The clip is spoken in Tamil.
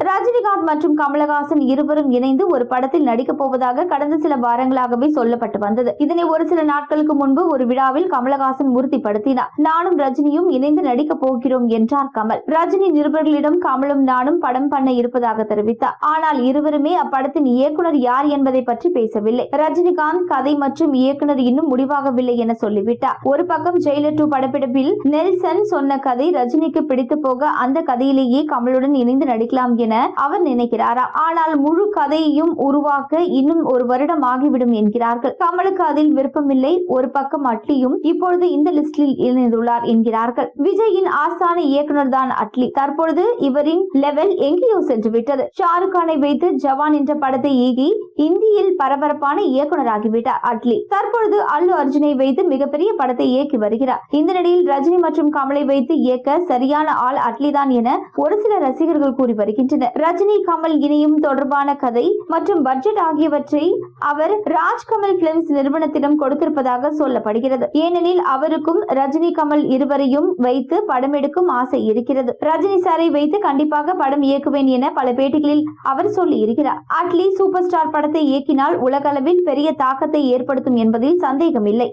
ரஜினிகாந்த் மற்றும் கமலஹாசன் இருவரும் இணைந்து ஒரு படத்தில் நடிக்கப் போவதாக கடந்த சில வாரங்களாகவே சொல்லப்பட்டு வந்தது. இதனை ஒரு சில நாட்களுக்கு முன்பு ஒரு விழாவில் கமலஹாசன் உறுதிப்படுத்தினார். நானும் ரஜினியும் இணைந்து நடிக்கப் போகிறோம் என்றார் கமல். ரஜினி நிருபர்களிடம் கமலும் நானும் படம் பண்ண இருப்பதாக தெரிவித்தார். ஆனால் இருவருமே அப்படத்தின் இயக்குனர் யார் என்பதை பற்றி பேசவில்லை. ரஜினிகாந்த் கதை மற்றும் இயக்குனர் இன்னும் முடிவாகவில்லை என சொல்லிவிட்டார். ஒரு பக்கம் ஜெயிலர் 2 படப்பிடிப்பில் நெல்சன் சொன்ன கதை ரஜினிக்கு பிடித்து போக அந்த கதையிலேயே கமலுடன் இணைந்து நடிக்கலாம் என அவர் நினைக்கிறாரா? ஆனால் முழு கதையையும் உருவாக்க இன்னும் ஒரு வருடம் ஆகிவிடும் என்கிறார்கள். கமலுக்கு அதில் விருப்பமில்லை. ஒரு பக்கம் அட்லியும் இப்பொழுது இந்த லிஸ்டில் இணைந்துள்ளார் என்கிறார்கள். விஜயின் ஆஸ்தான இயக்குனர் தான் அட்லி. தற்பொழுது இவரின் லெவல் எங்கேயோ சென்று விட்டது. ஷாருக் கானை வைத்து ஜவான் என்ற படத்தை இயக்கி இந்தியில் பரபரப்பான இயக்குனராகிவிட்டார் அட்லி. தற்பொழுது அல்லு அர்ஜுனை வைத்து மிகப்பெரிய படத்தை இயக்கி வருகிறார். இந்த நிலையில் ரஜினி மற்றும் கமலை வைத்து இயக்க சரியான ஆள் அட்லி தான் என ஒரு சில ரசிகர்கள் கூறி வருகின்றனர். ரஜினி கமல் இணையும் தொடர்பான கதை மற்றும் பட்ஜெட் ஆகியவற்றை அவர் ராஜ்கமல் பிலிம்ஸ் நிறுவனத்திடம் கொடுத்திருப்பதாக சொல்லப்படுகிறது. ஏனெனில் அவருக்கும் ரஜினி கமல் இருவரையும் வைத்து படம் எடுக்கும் ஆசை இருக்கிறது. ரஜினி சாரை வைத்து கண்டிப்பாக படம் இயக்குவேன் என பல பேட்டிகளில் அவர் சொல்லி இருக்கிறார். அட்லி சூப்பர் ஸ்டார் படத்தை இயக்கினால் உலகளவில் பெரிய தாக்கத்தை ஏற்படுத்தும் என்பதில் சந்தேகமில்லை.